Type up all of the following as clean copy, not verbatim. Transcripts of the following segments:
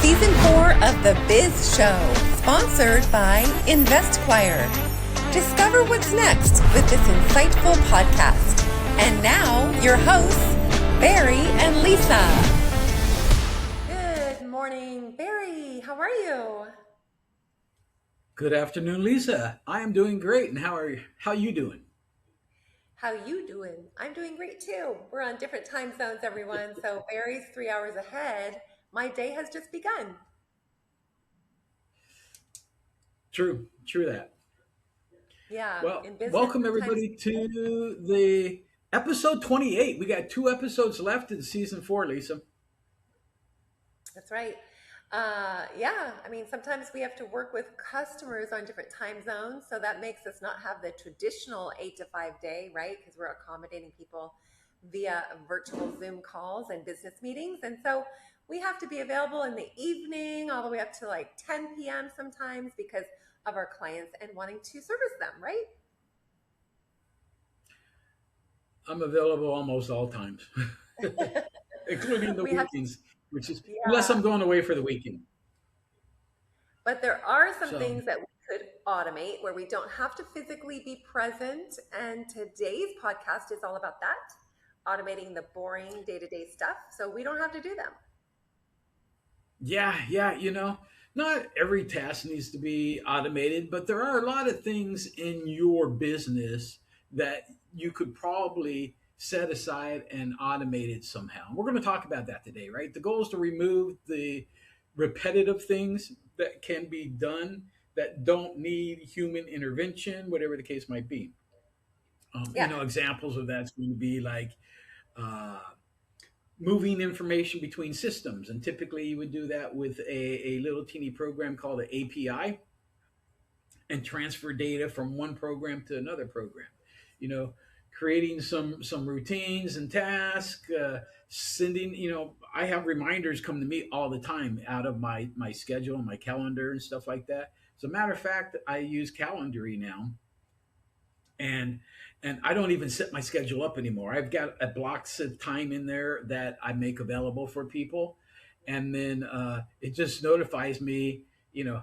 Season 4 of the Biz Show, sponsored by InvestQuire. Discover what's next with this insightful podcast. And now, your hosts, Barry and Lisa. Good morning, Barry. How are you? Good afternoon, Lisa. I am doing great. And how you doing? How you doing? I'm doing great too. We're on different time zones, everyone. So Barry's 3 hours ahead. My day has just begun. True that. Yeah, Well, in business, welcome sometimes. everybody to the episode 28. We got two episodes left in season 4, Lisa. That's right. Yeah, I mean, sometimes we have to work with customers on different time zones. So that makes us not have the traditional 8 to 5 day, right? Because we're accommodating people via virtual Zoom calls and business meetings. And so we have to be available in the evening all the way up to like 10 p.m. sometimes because of our clients and wanting to service them, right? I'm available almost all times, including the We have, weekends, which is unless yeah. I'm going away for the weekend. But there are some So, things that we could automate where we don't have to physically be present. And today's podcast is all about that, automating the boring day-to-day stuff so we don't have to do them. yeah, not every task needs to be automated, but there are a lot of things in your business that you could probably set aside and automate it somehow. We're going to talk about that today, right? The goal is to remove the repetitive things that can be done that don't need human intervention, whatever the case might be. Yeah. Examples of that's going to be like uh, moving information between systems. And typically you would do that with a little teeny program called an API and transfer data from one program to another program. You know, creating some routines and tasks, sending, I have reminders come to me all the time out of my schedule and my calendar and stuff like that. As a matter of fact, I use Calendarly now, and I don't even set my schedule up anymore. I've got a blocks of time in there that I make available for people, and then it just notifies me,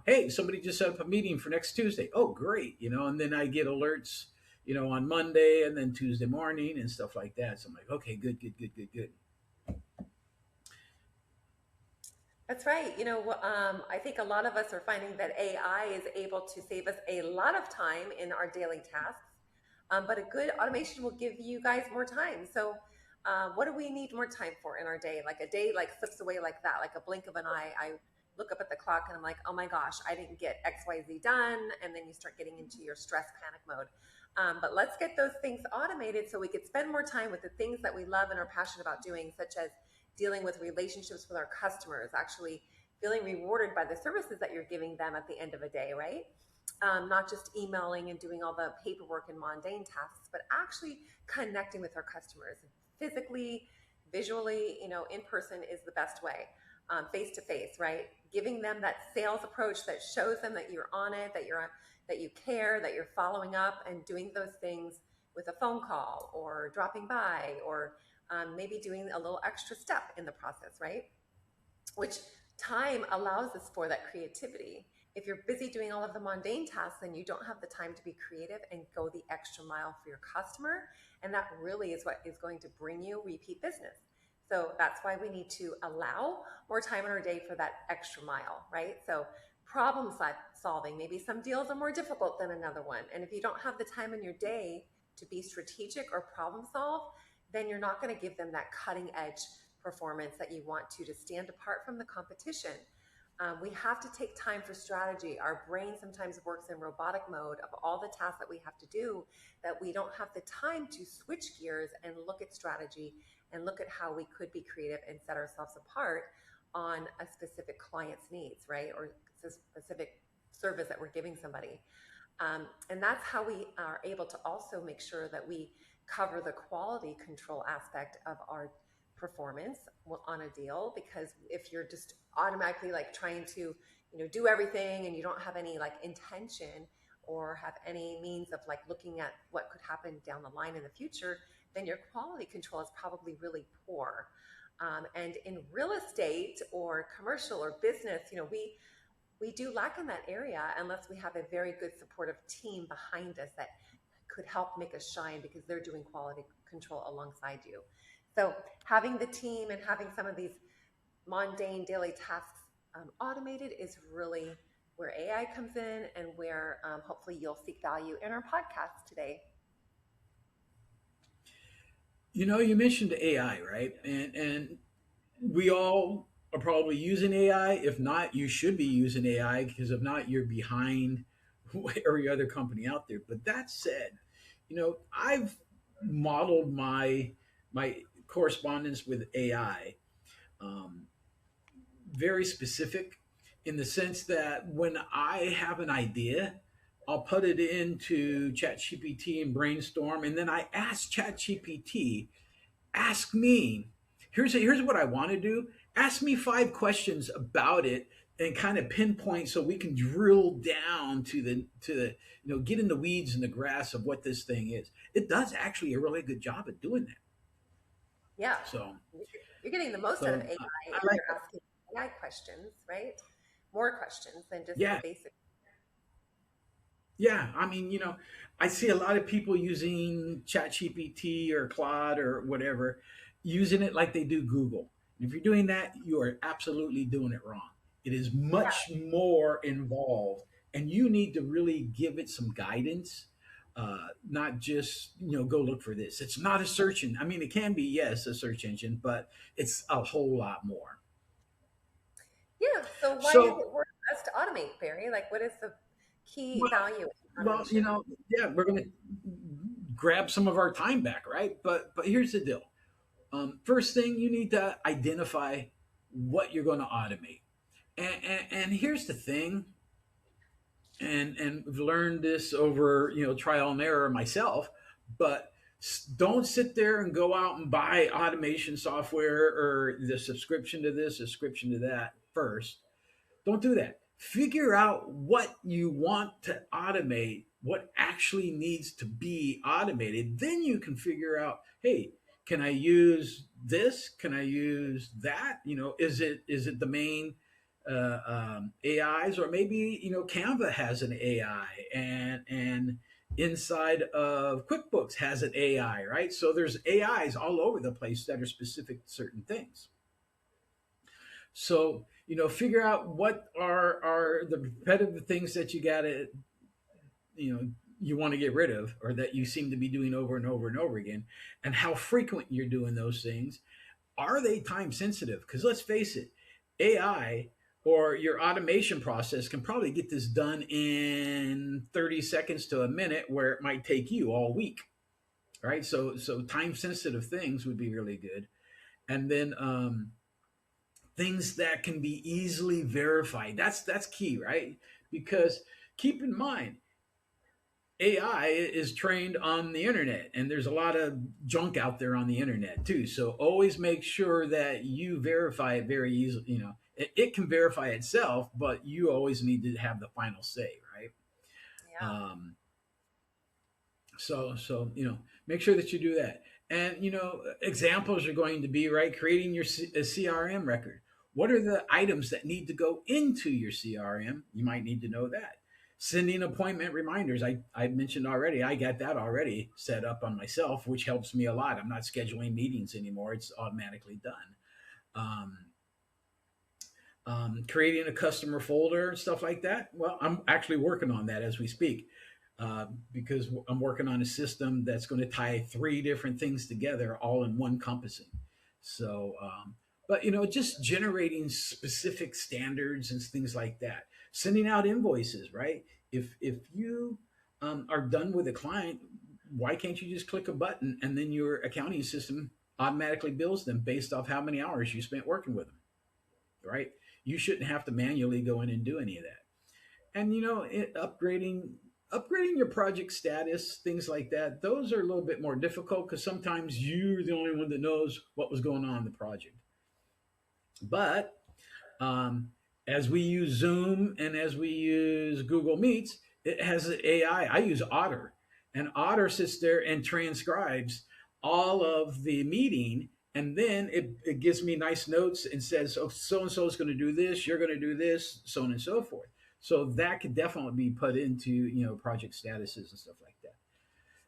hey, somebody just set up a meeting for next Tuesday. Oh, great, and then I get alerts, on Monday and then Tuesday morning and stuff like that. So I'm like, okay, good. That's right. I think a lot of us are finding that AI is able to save us a lot of time in our daily tasks, but a good automation will give you guys more time. So, what do we need more time for in our day? Like a day like slips away like that, like a blink of an eye. I look up at the clock and I'm like, oh my gosh, I didn't get XYZ done. And then you start getting into your stress panic mode. But let's get those things automated so we could spend more time with the things that we love and are passionate about doing, such as dealing with relationships with our customers, actually feeling rewarded by the services that you're giving them at the end of a day, right? Not just emailing and doing all the paperwork and mundane tasks, but actually connecting with our customers physically, visually, in person is the best way. Face to face, right? Giving them that sales approach that shows them that you're on it, that you care, that you're following up and doing those things with a phone call or dropping by or maybe doing a little extra step in the process, right? Which time allows us for that creativity. If you're busy doing all of the mundane tasks, then you don't have the time to be creative and go the extra mile for your customer. And that really is what is going to bring you repeat business. So that's why we need to allow more time in our day for that extra mile, right? So problem solving, maybe some deals are more difficult than another one. And if you don't have the time in your day to be strategic or problem solve, then you're not going to give them that cutting edge performance that you want to stand apart from the competition. We have to take time for strategy. Our brain sometimes works in robotic mode of all the tasks that we have to do, that we don't have the time to switch gears and look at strategy and look at how we could be creative and set ourselves apart on a specific client's needs, right? Or specific service that we're giving somebody. And that's how we are able to also make sure that we cover the quality control aspect of our performance on a deal. Because if you're just automatically like trying to do everything and you don't have any like intention or have any means of like looking at what could happen down the line in the future, then your quality control is probably really poor. And in real estate or commercial or business, we do lack in that area unless we have a very good supportive team behind us that could help make us shine because they're doing quality control alongside you. So having the team and having some of these mundane daily tasks automated is really where AI comes in, and where hopefully you'll seek value in our podcast today. You mentioned AI, right? And we all are probably using AI. If not, you should be using AI, because if not, you're behind every other company out there. But that said, I've modeled my correspondence with AI, um, very specific, in the sense that when I have an idea, I'll put it into ChatGPT and brainstorm, and then I ask ChatGPT, ask me, here's what I want to do. Ask me 5 questions about it, and kind of pinpoint, so we can drill down to the get in the weeds and the grass of what this thing is. It does actually a really good job at doing that. Yeah, So you're getting the most out of so AI I if like you're that. asking AI questions, right? More questions than just the Yeah, basic. yeah. I mean, I see a lot of people using ChatGPT or Claude or whatever, using it like they do Google. And if you're doing that, you are absolutely doing it wrong. It is Yeah, much more involved, and you need to really give it some guidance. Not just go look for this. It's not a search engine. I mean, it can be, yes, a search engine, but it's a whole lot more. yeah. So why is So, it worth us to automate, Barry? Like, what is the key well, value in well, automation? yeah, we're going to grab some of our time back, right? But here's the deal. First thing, you need to identify what you're going to automate. And here's the thing, and we've learned this over trial and error myself. But don't sit there and go out and buy automation software, or the subscription to this, subscription to that first. Don't do that. Figure out what you want to automate, what actually needs to be automated. Then you can figure out, hey, can I use this? Can I use that? Is it the main AIs, or maybe Canva has an AI, and inside of QuickBooks has an AI, right? So there's AIs all over the place that are specific to certain things. So figure out what are the repetitive things that you know you want to get rid of, or that you seem to be doing over and over and over again, and how frequent you're doing those things. Are they time sensitive? Because let's face it, AI or your automation process can probably get this done in 30 seconds to a minute, where it might take you all week, right? So time sensitive things would be really good. And then things that can be easily verified. That's key, right? Because keep in mind, AI is trained on the internet, and there's a lot of junk out there on the internet too. So always make sure that you verify it very easily. It can verify itself, but you always need to have the final say, right? Yeah. Um, so make sure that you do that. And examples are going to be, right, creating your a CRM record. What are the items that need to go into your CRM? You might need to know that. Sending appointment reminders, I mentioned already, I got that already set up on myself, which helps me a lot. I'm not scheduling meetings anymore, it's automatically done. um, Creating a customer folder and stuff like that. Well, I'm actually working on that as we speak, because I'm working on a system that's going to tie 3 different things together, all in one compassing. So, but just generating specific standards and things like that. Sending out invoices, right? If you are done with a client, why can't you just click a button, and then your accounting system automatically bills them based off how many hours you spent working with them, right? You shouldn't have to manually go in and do any of that. And upgrading your project status, things like that, those are a little bit more difficult, because sometimes you're the only one that knows what was going on in the project. But um, as we use Zoom and as we use Google Meets, it has an AI. I use Otter, and Otter sits there and transcribes all of the meeting, And then it gives me nice notes and says, oh, so and so is going to do this, you're going to do this, so on and so forth. So that could definitely be put into, project statuses and stuff like that.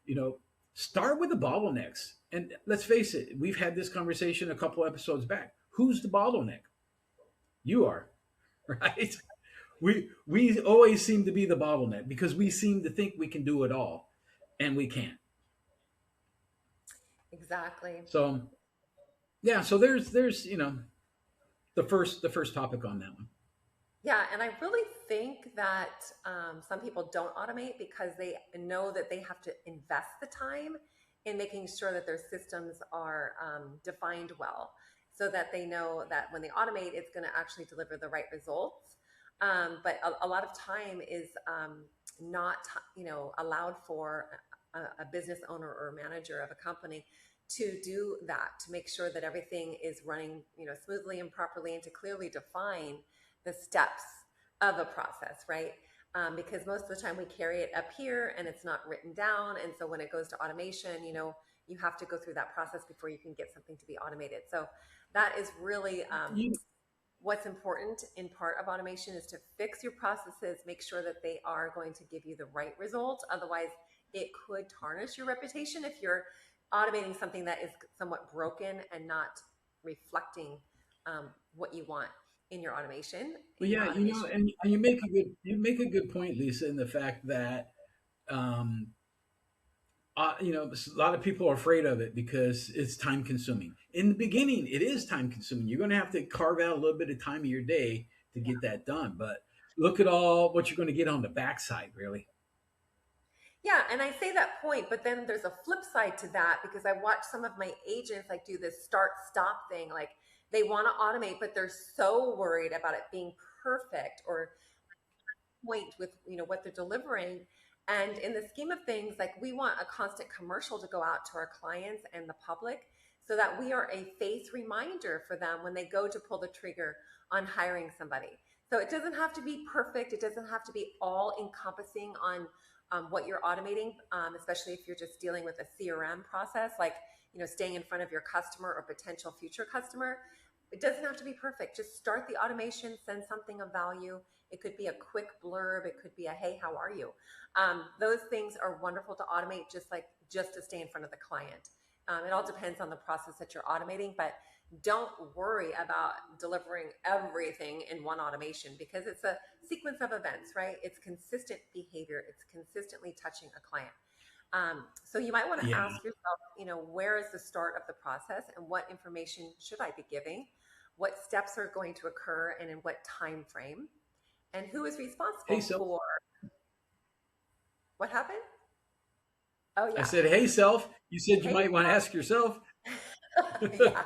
you know Start with the bottlenecks, and let's face it, we've had this conversation a couple episodes back. Who's the bottleneck? You are. Right? We always seem to be the bottleneck because we seem to think we can do it all, and we can't. Exactly. So yeah, so there's the first topic on that one. Yeah, and I really think that some people don't automate because they know that they have to invest the time in making sure that their systems are defined well, so that they know that when they automate, it's going to actually deliver the right results. But a lot of time is not, allowed for a business owner or manager of a company to do that, to make sure that everything is running, smoothly and properly, and to clearly define the steps of a process, right? Because most of the time we carry it up here and it's not written down. And so when it goes to automation, you have to go through that process before you can get something to be automated. So that is really You, what's important in part of automation, is to fix your processes, make sure that they are going to give you the right result. Otherwise, it could tarnish your reputation if you're automating something that is somewhat broken and not reflecting what you want in your automation. well, In your yeah, automation, and you make a good point, Lisa, in the fact that um, a lot of people are afraid of it because it's time consuming. In the beginning, it is time consuming. You're going to have to carve out a little bit of time of your day to get that done. But look at all what you're going to get on the backside, really. yeah, and I say that point, but then there's a flip side to that, because I watch some of my agents like do this start stop thing. Like they want to automate, but they're so worried about it being perfect or point with what they're delivering. And in the scheme of things, like we want a constant commercial to go out to our clients and the public, so that we are a face reminder for them when they go to pull the trigger on hiring somebody. So it doesn't have to be perfect, it doesn't have to be all encompassing on what you're automating, especially if you're just dealing with a CRM process, like staying in front of your customer or potential future customer. It doesn't have to be perfect. Just start the automation, send something of value. It could be a quick blurb. It could be a, hey, how are you? Those things are wonderful to automate, just to stay in front of the client. It all depends on the process that you're automating, but don't worry about delivering everything in one automation, because it's a sequence of events, right? It's consistent behavior. It's consistently touching a client. So you might want to Yeah. ask yourself, where is the start of the process and what information should I be giving? What steps are going to occur and in what time frame? And who is Hey, responsible self. for what happened? Oh I yeah. said, hey, self. You said you Hey, might want to ask yourself. yeah.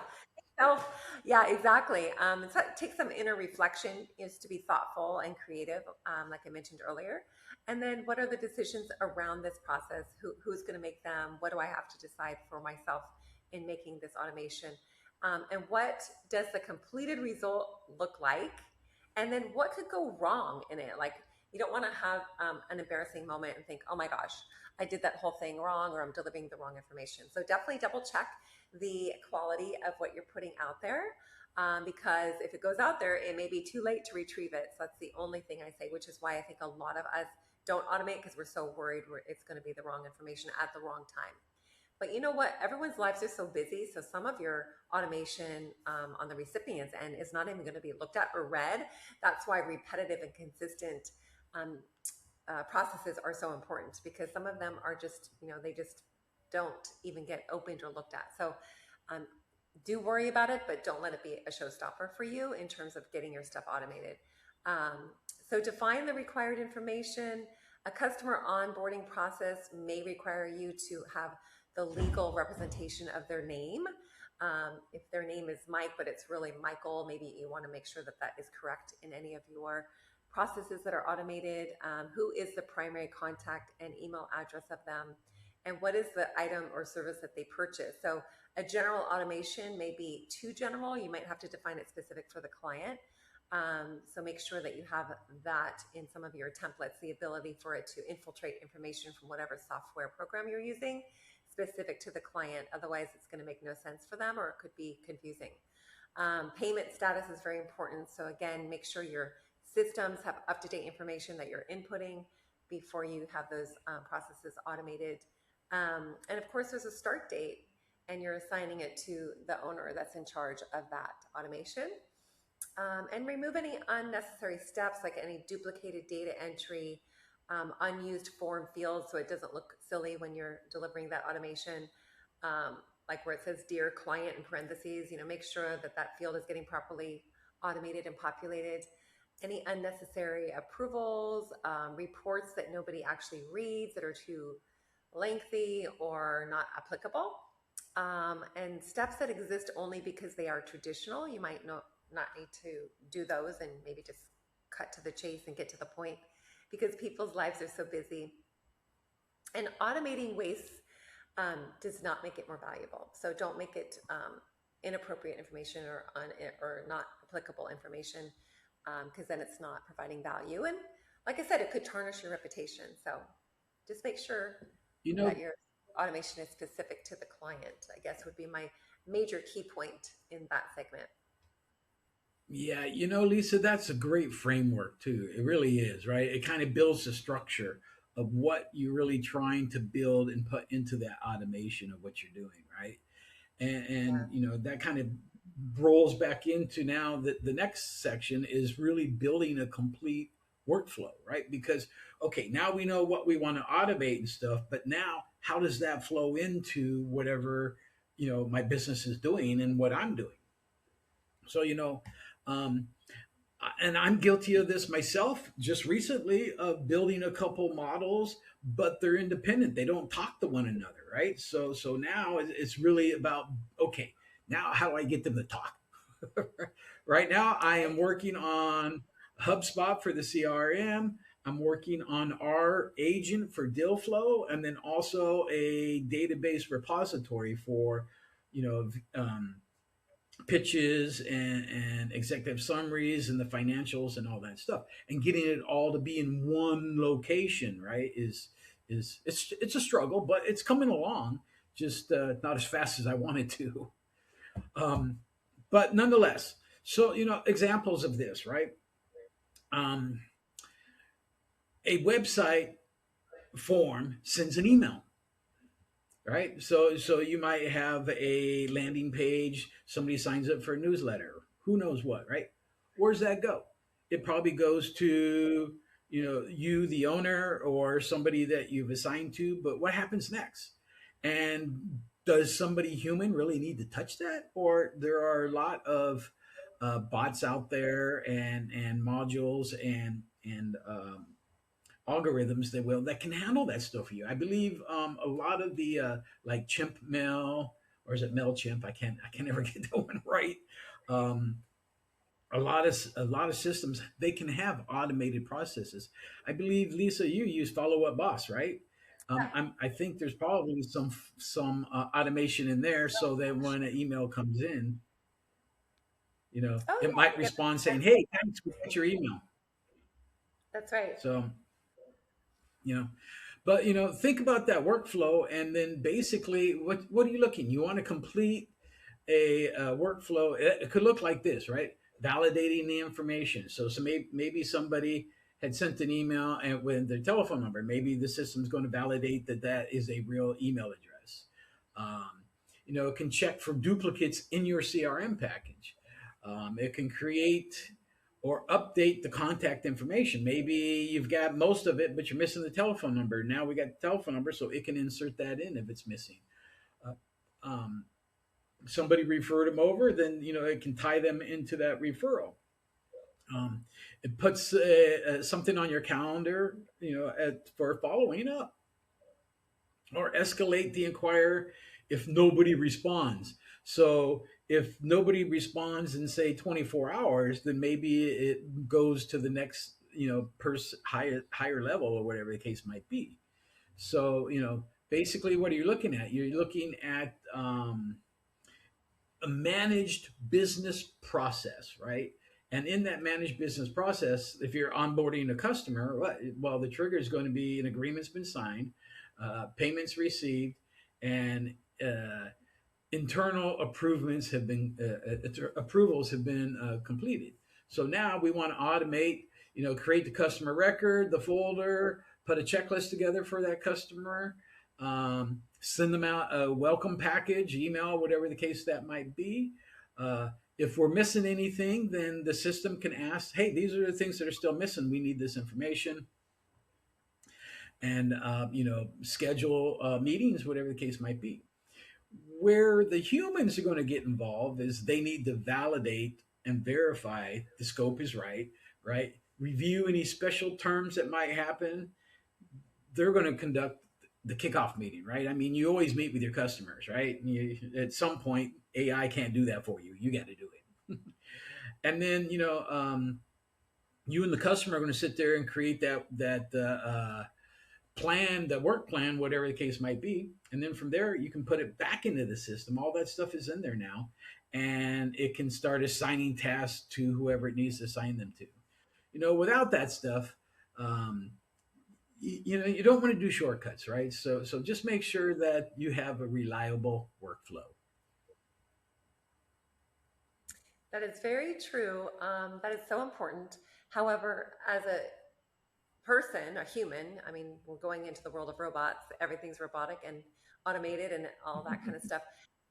So, yeah, exactly. So it takes some inner reflection, is to be thoughtful and creative, like I mentioned earlier. And then, what are the decisions around this process? Who's going to make them? What do I have to decide for myself in making this automation? And what does the completed result look like? And then, what could go wrong in it? Like, you don't want to have an embarrassing moment and think, oh my gosh, I did that whole thing wrong, or I'm delivering the wrong information. So, definitely double check the quality of what you're putting out there, because if it goes out there, it may be too late to retrieve it. So that's the only thing I say, which is why I think a lot of us don't automate, because we're so worried it's going to be the wrong information at the wrong time. But you know what? Everyone's lives are so busy. So some of your automation on the recipient's end is not even going to be looked at or read. That's why repetitive and consistent um, processes are so important, because some of them are just, they just don't even get opened or looked at. So um, do worry about it, but don't let it be a showstopper for you in terms of getting your stuff automated. So define the required information. A customer onboarding process may require you to have the legal representation of their name. If their name is Mike, but it's really Michael, maybe you want to make sure that that is correct in any of your processes that are automated. Who is the primary contact and email address of them? And what is the item or service that they purchase? So a general automation may be too general. You might have to define it specific for the client. So make sure that you have that in some of your templates, the ability for it to infiltrate information from whatever software program you're using. specific to the client. Otherwise, it's going to make no sense for them or it could be confusing. Payment status is very important. So, again, make sure your systems have up to date information that you're inputting before you have those processes automated. And of course, there's a start date, and you're assigning it to the owner that's in charge of that automation. And remove any unnecessary steps like any duplicated data entry, unused form fields so it doesn't look silly when you're delivering that automation. Like where it says "Dear Client" in parentheses, make sure that that field is getting properly automated and populated. Any unnecessary approvals, reports that nobody actually reads that are too lengthy or not applicable, and steps that exist only because they are traditional. You might not need to do those and maybe just cut to the chase and get to the point because people's lives are so busy. And automating waste does not make it more valuable. So don't make it inappropriate information or not applicable information because then it's not providing value. And like I said, it could tarnish your reputation. So just make sure You that know, your automation is specific to the client, I guess would be my major key point in that segment. yeah, Lisa, that's a great framework too. It really is, right? It kind of builds the structure of what you're really trying to build and put into that automation of what you're doing, right? And Yeah. that kind of rolls back into now that the next section is really building a complete workflow, right? Because okay, now we know what we want to automate and stuff, but now how does that flow into whatever my business is doing and what I'm doing? So um, and I'm guilty of this myself just recently of building a couple models, but they're independent. They don't talk to one another, right? So now it's really about okay, now how do I get them to talk? Right now I am working on HubSpot for the CRM. I'm working on our agent for deal flow, and then also a database repository for you know pitches and executive summaries and the financials and all that stuff, and getting it all to be in one location, right, is it's a struggle, but it's coming along, just not as fast as I wanted to. um, but nonetheless, so examples of this, right? um, a website form sends an email, right? So you might have a landing page, somebody signs up for a newsletter, who knows what, right? Where's that go? It probably goes to you, the owner, or somebody that you've assigned to. But what happens next? And does somebody human really need to touch that, or there are a lot of bots out there and modules and algorithms that can handle that stuff for you. I believe a lot of the like Chimp Mail, or is it MailChimp? I can never get that one right. Um, a lot of systems, they can have automated processes. I believe, Lisa, you use Follow Up Boss, right? I think there's probably some automation in there so that when an email comes in, Oh it yeah, might yep, respond saying, yep, "Hey, thanks, we got your email." that's right. So you know, but think about that workflow, and then basically, what are you looking? You want to complete a workflow. It could look like this, right? Validating the information. So maybe somebody had sent an email and with their telephone number. Maybe the system's going to validate that that is a real email address. Um, it can check for duplicates in your CRM package. It can create or update the contact information. Maybe you've got most of it, but you're missing the telephone number. Now we got the telephone number, so it can insert that in if it's missing. Uh, um, Somebody referred them over, then it can tie them into that referral. Um, it puts something on your calendar, for following up, or escalate the inquirer if nobody responds. So if nobody responds in say 24 hours, then maybe it goes to the next higher level, or whatever the case might be. So basically, what are you looking at? You're looking at a managed business process, right? And in that managed business process, if you're onboarding a customer, well, the trigger is going to be an agreement's been signed, payments received, and internal approvals have been completed. So now we want to automate, create the customer record, the folder, put a checklist together for that customer, send them out a welcome package, email, whatever the case that might be. If we're missing anything, then the system can ask, hey, these are the things that are still missing. We need this information. And, schedule meetings, whatever the case might be. Where the humans are going to get involved is they need to validate and verify the scope is right, right? Review any special terms that might happen. They're going to conduct the kickoff meeting, right? I mean, you always meet with your customers, right? At some point, AI can't do that for you. You got to do it. And then, you and the customer are going to sit there and create that plan, the work plan, whatever the case might be. And then from there, you can put it back into the system. All that stuff is in there now. And it can start assigning tasks to whoever it needs to assign them to. Without that stuff, you don't want to do shortcuts, right? So just make sure that you have a reliable workflow. That is very true. That is so important. However, as a person, a human, I mean, we're going into the world of robots, everything's robotic and automated and all that kind of stuff.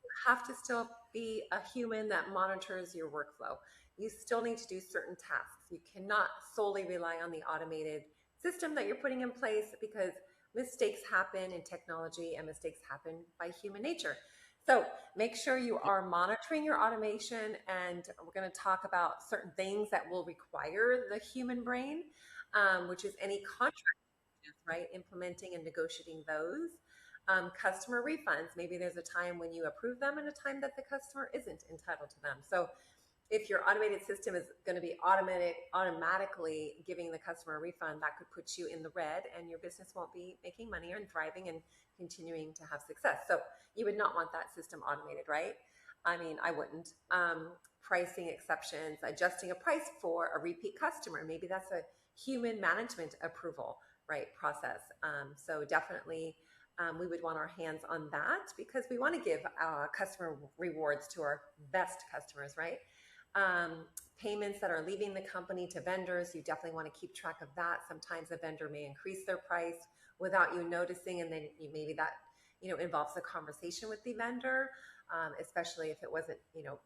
You have to still be a human that monitors your workflow. You still need to do certain tasks. You cannot solely rely on the automated system that you're putting in place because mistakes happen in technology and mistakes happen by human nature. So make sure you are monitoring your automation, and we're going to talk about certain things that will require the human brain, which is any contract, right? Implementing and negotiating those. Customer refunds. Maybe there's a time when you approve them and a time that the customer isn't entitled to them. So if your automated system is going to be automatically giving the customer a refund, that could put you in the red and your business won't be making money or thriving and continuing to have success. So you would not want that system automated, right? I mean, I wouldn't. Pricing exceptions, adjusting a price for a repeat customer. Maybe that's a human management approval, right, process. So definitely we would want our hands on that because we want to give customer rewards to our best customers, right? Payments that are leaving the company to vendors, you definitely want to keep track of that. Sometimes a vendor may increase their price without you noticing, and then maybe that involves a conversation with the vendor, especially if it wasn't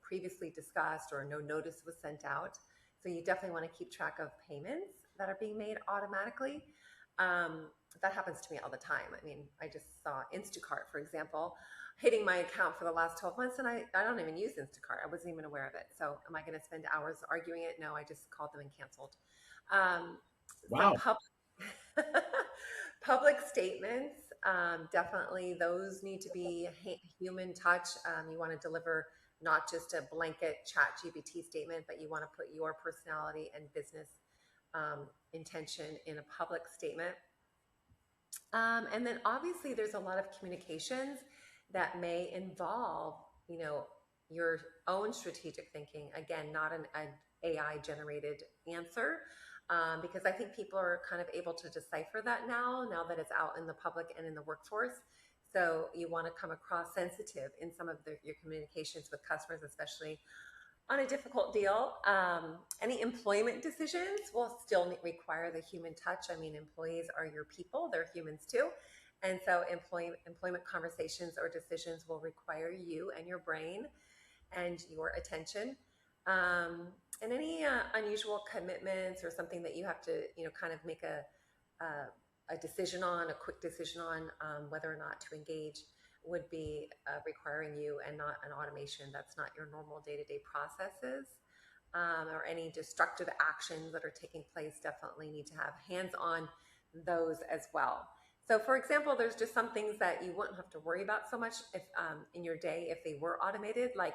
previously discussed or no notice was sent out. So you definitely want to keep track of payments that are being made automatically. That happens to me all the time. I mean, I just saw Instacart, for example, hitting my account for the last 12 months, and I don't even use Instacart. I wasn't even aware of it. So am I going to spend hours arguing it? No, I just called them and canceled. Um, so Wow. public statements, definitely those need to be human touch. You want to deliver not just a blanket chat GPT statement, but you want to put your personality and business intention in a public statement. And then obviously there's a lot of communications that may involve, your own strategic thinking. Again, not an AI generated answer, because I think people are kind of able to decipher that now that it's out in the public and in the workforce. So you want to come across sensitive in some of your communications with customers, especially on a difficult deal. Any employment decisions will still require the human touch. I mean, employees are your people, they're humans too. And so employment conversations or decisions will require you and your brain and your attention. And any unusual commitments or something that you have to, kind of make a decision on, a quick decision on whether or not to engage would be requiring you and not an automation. That's not your normal day-to-day processes. Or any destructive actions that are taking place definitely need to have hands on those as well. So for example, there's just some things that you wouldn't have to worry about so much if in your day if they were automated, like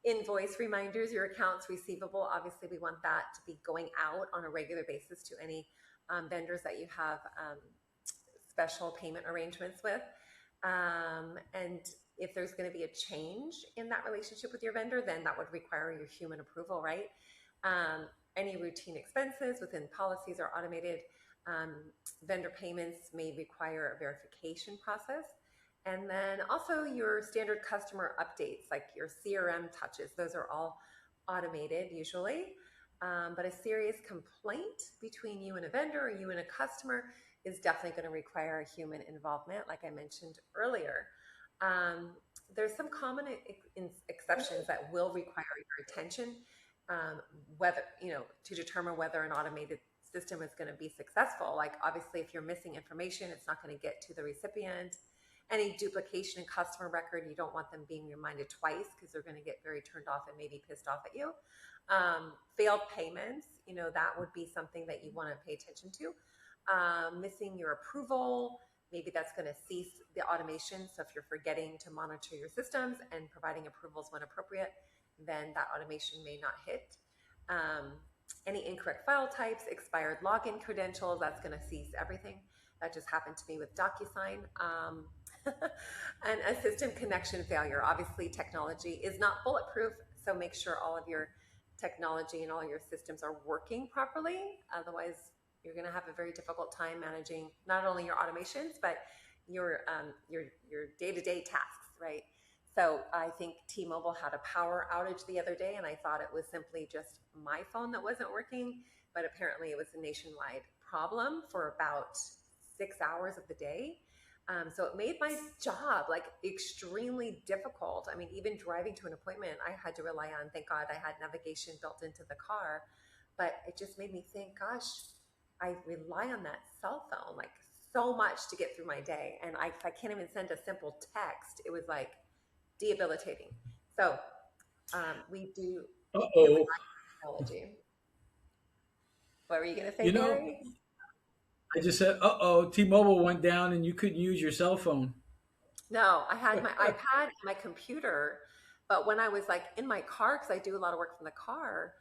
invoice reminders, your accounts receivable. Obviously, we want that to be going out on a regular basis to any vendors that you have special payment arrangements with. And if there's going to be a change in that relationship with your vendor, then that would require your human approval, right? Any routine expenses within policies are automated. Vendor payments may require a verification process. And then also your standard customer updates, like your CRM touches, those are all automated usually. But a serious complaint between you and a vendor or you and a customer is definitely going to require a human involvement, like I mentioned earlier. Um, there's some common exceptions that will require your attention, um, whether, to determine whether an automated system is going to be successful. Like, obviously, if you're missing information, it's not going to get to the recipient. Any duplication in customer record, you don't want them being reminded twice because they're going to get very turned off and maybe pissed off at you. Failed payments, that would be something that you want to pay attention to. Missing your approval, maybe that's going to cease the automation. So if you're forgetting to monitor your systems and providing approvals when appropriate, then that automation may not hit. Um, any incorrect file types, expired login credentials, that's going to cease everything. That just happened to me with DocuSign. And a system connection failure. Obviously, technology is not bulletproof, so make sure all of your technology and all your systems are working properly. Otherwise, you're going to have a very difficult time managing not only your automations but your day-to-day tasks, right? So I think T-Mobile had a power outage the other day, and I thought it was simply just my phone that wasn't working, but apparently it was a nationwide problem for about 6 hours of the day. So it made my job like extremely difficult. I mean, even driving to an appointment, I had to rely on, thank God I had navigation built into the car. But it just made me think, gosh, I rely on that cell phone like so much to get through my day. And if I can't even send a simple text, it was like debilitating. So we do Uh rely oh. on technology. What were you going to say, You know, Barry? I just said, uh oh, T Mobile went down and you couldn't use your cell phone. No, I had my iPad and my computer, but when I was like in my car, because I do a lot of work from the car,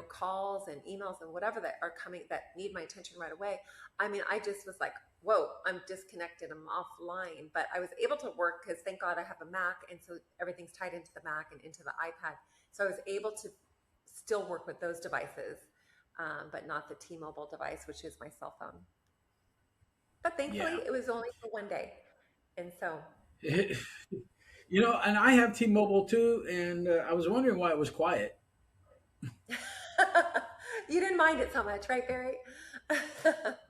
calls and emails and whatever that are coming that need my attention right away. I mean, I just was like, whoa, I'm disconnected, I'm offline. But I was able to work because thank God I have a Mac, and so everything's tied into the Mac and into the iPad. So I was able to still work with those devices, but not the T-Mobile device, which is my cell phone. But Yeah. thankfully, it was only for one day. And so, yeah. And I have T Mobile too, and I was wondering why it was quiet. You didn't mind it so much, right, Barry?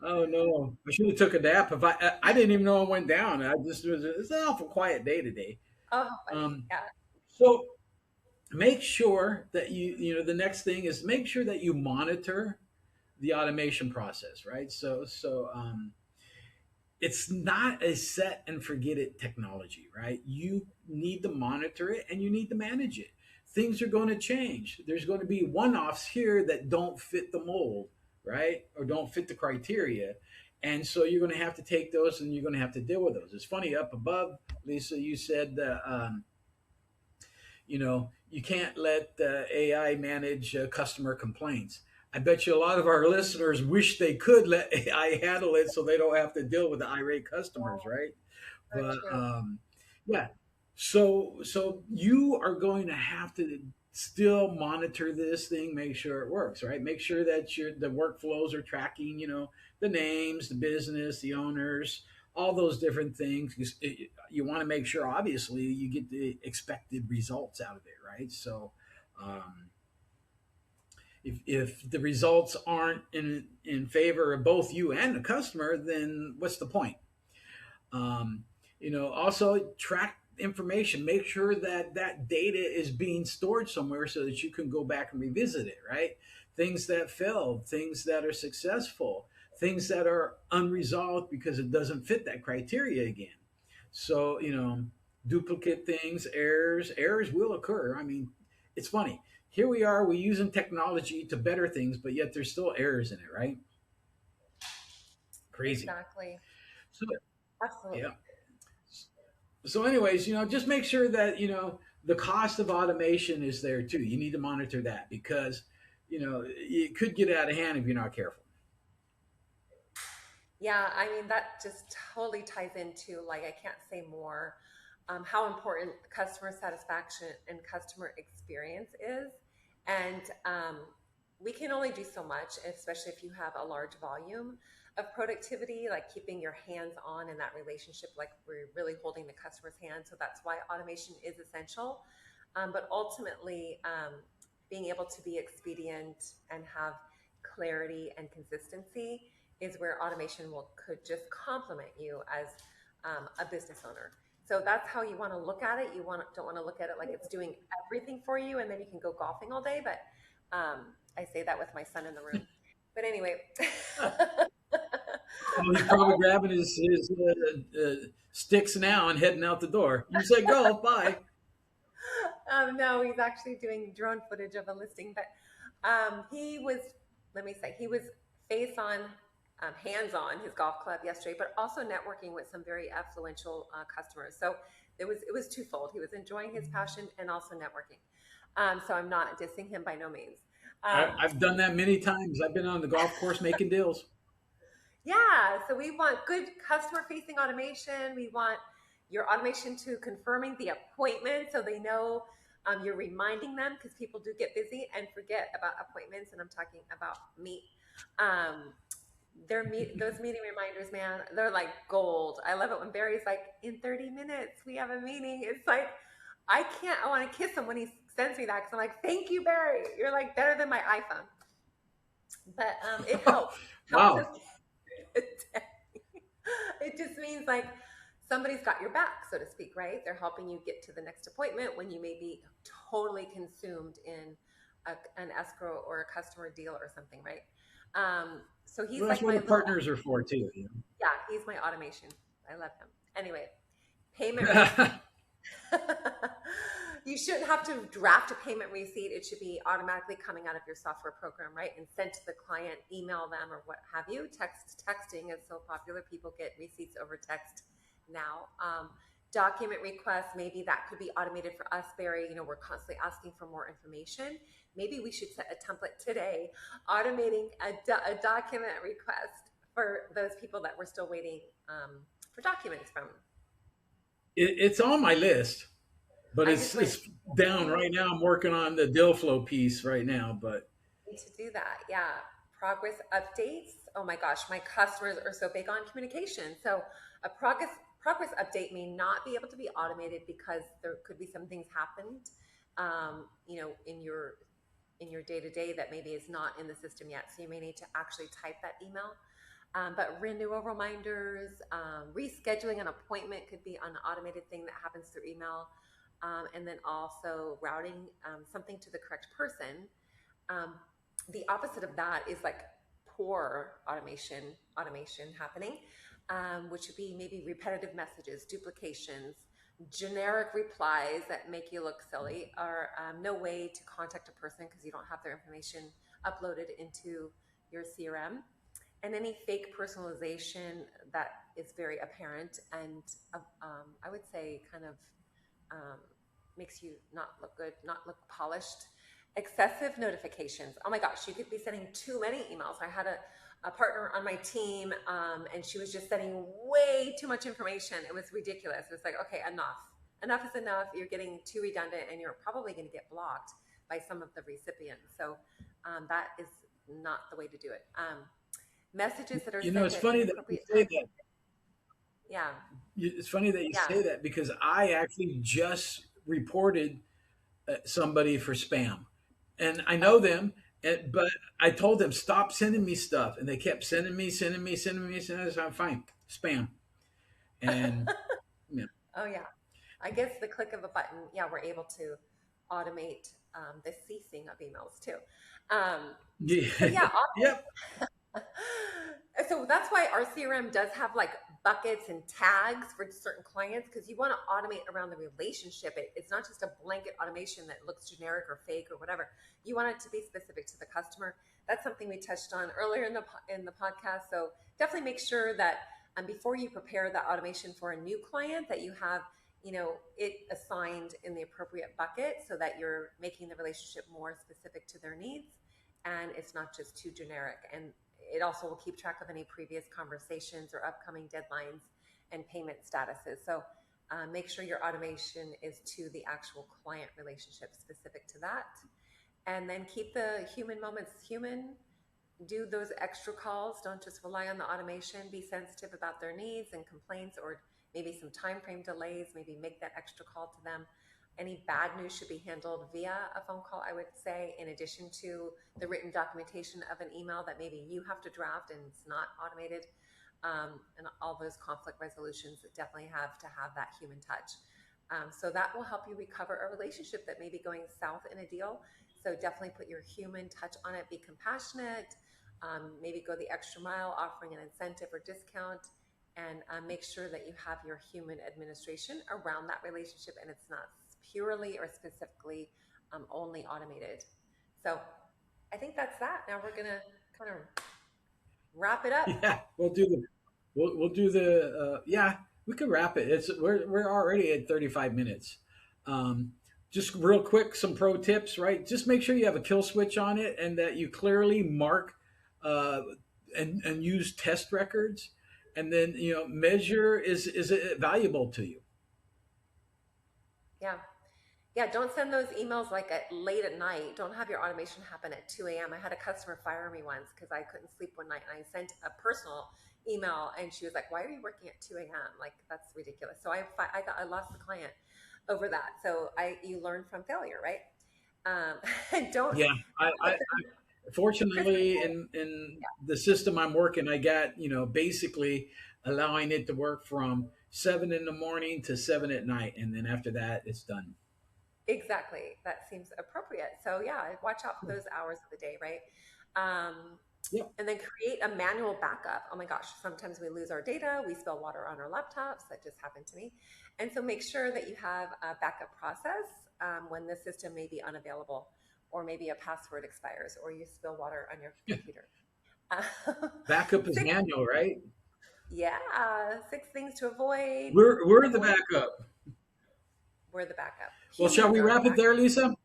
Oh no, I should have took a nap. If I didn't even know it went down. I just was it's an awful quiet day today. Oh, how funny. Um, Yeah, so make sure that the next thing is make sure that you monitor the automation process, right? So it's not a set and forget it technology, right? You need to monitor it and you need to manage it. Things are going to change. There's going to be one offs here that don't fit the mold, right? Or don't fit the criteria. And so you're going to have to take those and you're going to have to deal with those. It's funny, up above, Lisa, you said, you can't let AI manage customer complaints. I bet you a lot of our listeners wish they could let AI handle it so they don't have to deal with the irate customers, right? so But true. yeah, so you are going to have to still monitor this thing, make sure it works, right? Make sure that the workflows are tracking, the names, the business, the owners, all those different things. You want to make sure, obviously, you get the expected results out of it, right? So. If the results aren't in favor of both you and the customer, then what's the point? Also track information. Make sure that that data is being stored somewhere so that you can go back and revisit it. Right? Things that failed, things that are successful, things that are unresolved because it doesn't fit that criteria again. So duplicate things, errors will occur. I mean, it's funny. Here we are, we're using technology to better things, but yet there's still errors in it, right? Crazy. Exactly. So yeah. Absolutely. So, anyways, just make sure that the cost of automation is there too. You need to monitor that because it could get out of hand if you're not careful. Yeah, I mean, that just totally ties into, like, I can't say more, how important customer satisfaction and customer experience is. And we can only do so much, especially if you have a large volume. of productivity, like keeping your hands on in that relationship, like we're really holding the customer's hand. So that's why automation is essential. But ultimately, being able to be expedient and have clarity and consistency is where automation will could just complement you as a business owner. So that's how you want to look at it. You don't want to look at it like it's doing everything for you, and then you can go golfing all day. But I say that with my son in the room. But anyway, Well, he's probably grabbing his sticks now and heading out the door. You said golf, bye. no, he's actually doing drone footage of a listing. But he was, let me say, he was face on, hands on his golf club yesterday, but also networking with some very affluential customers. So it was twofold. He was enjoying his passion and also networking. So I'm not dissing him by no means. I've done that many times. I've been on the golf course making deals. Yeah, so we want good customer facing automation. We want your automation to confirming the appointment so they know you're reminding them because people do get busy and forget about appointments. And I'm talking about me. Um, those meeting reminders, man, they're like gold. I love it when Barry's like, in 30 minutes, we have a meeting. It's like, I want to kiss him when he sends me that because I'm like, thank you, Barry. You're like better than my iPhone. But it helps us Wow. it just means like somebody's got your back, so to speak, right? They're helping you get to the next appointment when you may be totally consumed in an escrow or a customer deal or something, right? So he's Well, that's like what my the little, partners are for, too. yeah, he's my automation. I love him. Anyway, payment receipt. You You shouldn't have to draft a payment receipt. It should be automatically coming out of your software program, right? And sent to the client, email them, or what have you. Texting is so popular. People get receipts over text now. Document requests, maybe that could be automated for us, Barry. We're constantly asking for more information. Maybe we should set a template today, automating a document request for those people that we're still waiting for documents from. it's on my list, but I it's just went, it's down right now. I'm working on the deal flow piece right now, but need to do that. Yeah. Progress updates. Oh my gosh, my customers are so big on communication. So a progress update may not be able to be automated because there could be some things happened, in your day to day that maybe is not in the system yet. So you may need to actually type that email. But renewal reminders, rescheduling an appointment could be an automated thing that happens through email. And then also routing something to the correct person. Um, the opposite of that is like poor automation happening, which would be maybe repetitive messages, duplications, generic replies that make you look silly, or no way to contact a person because you don't have their information uploaded into your CRM, and any fake personalization that is very apparent and I would say kind of um, makes you not look good, not look polished. Excessive notifications. Oh my gosh, you could be sending too many emails. I had a partner on my team, and she was just sending way too much information. It was ridiculous. It was like, okay, enough. Enough is enough. You're getting too redundant, and you're probably going to get blocked by some of the recipients. So that is not the way to do it. Messages that are sent it's at funny that you inappropriate say times. that. Yeah, It's funny that you yeah. say that because I actually just reported somebody for spam, and I know Oh, them. But I told them stop sending me stuff, and they kept sending me, sending me, sending me, sending me. So I'm fine, spam, and yeah, oh yeah. I guess the click of a button, yeah, we're able to automate the ceasing of emails too. Um, so yeah, yeah, yep. so that's why our CRM does have like buckets and tags for certain clients because you want to automate around the relationship. It's not just a blanket automation that looks generic or fake or whatever. You want it to be specific to the customer. That's something we touched on earlier in the podcast. So definitely make sure that before you prepare that automation for a new client, that you have it assigned in the appropriate bucket so that you're making the relationship more specific to their needs and it's not just too generic. And it also will keep track of any previous conversations or upcoming deadlines and payment statuses. So make sure your automation is to the actual client relationship specific to that. And then keep the human moments human, do those extra calls. Don't just rely on the automation. Be sensitive about their needs and complaints, or maybe some time frame delays. Maybe make that extra call to them. Any bad news should be handled via a phone call, I would say, in addition to the written documentation of an email that maybe you have to draft and it's not automated. And all those conflict resolutions that definitely have to have that human touch. So that will help you recover a relationship that may be going south in a deal. So definitely put your human touch on it. Be compassionate. Maybe go the extra mile, offering an incentive or discount, and make sure that you have your human administration around that relationship, and it's not purely or specifically only automated. So I think that's that. Now we're gonna kind of wrap it up. Yeah, we'll do the yeah, we could wrap it. We're already at 35 minutes. Um, just real quick, some pro tips, right? Just make sure you have a kill switch on it and that you clearly mark uh, and use test records, and then measure is it valuable to you? Yeah. Yeah, don't send those emails like at late at night. Don't have your automation happen at 2 a.m. I had a customer fire me once because I couldn't sleep one night, and I sent a personal email, and she was like, "Why are you working at 2 a.m.? Like, that's ridiculous." So I lost the client over that. So you learn from failure, right? And don't Yeah, I Chris. fortunately in the system I'm working, I got basically allowing it to work from 7 in the morning to 7 at night, and then after that it's done. Exactly. That seems appropriate. So yeah, watch out for those hours of the day, right? Um, Yeah. and then create a manual backup. Oh my gosh, sometimes we lose our data, we spill water on our laptops. That just happened to me. And so make sure that you have a backup process when the system may be unavailable, or maybe a password expires, or you spill water on your Yeah. computer. Backup is Six, manual, right? yeah, 6 things to avoid. We're the Avoid. backup. We're the backup. Well, shall Humans we are the wrap it backup there, Lisa?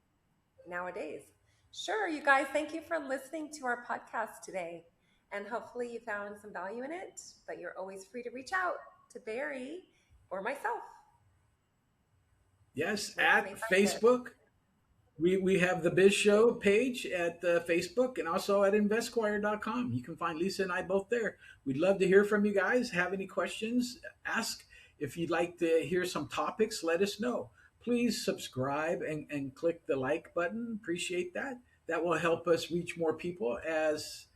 nowadays. Sure, you guys, thank you for listening to our podcast today. And hopefully you found some value in it, but you're always free to reach out to Barry or myself. Yes, Where can they at find us? Facebook. We have the Biz Show page at Facebook, and also at investquire.com. You can find Lisa and I both there. We'd love to hear from you guys. Have any questions? Ask. If you'd like to hear some topics, let us know. Please subscribe and click the like button. Appreciate that. That will help us reach more people as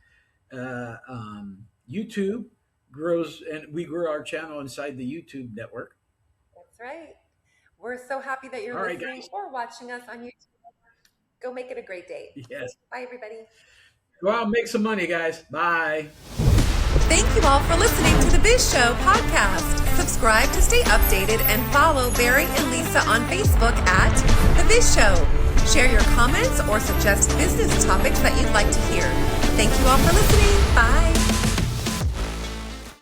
YouTube grows, and we grow our channel inside the YouTube network. That's right. We're so happy that you're All right, listening guys. or watching us on YouTube. Go make it a great day. Yes. Bye, everybody. Go out and make some money, guys. Bye. Thank you all for listening to the Biz Show podcast. Subscribe to stay updated and follow Barry and Lisa on Facebook at The Biz Show. Share your comments or suggest business topics that you'd like to hear. Thank you all for listening. Bye.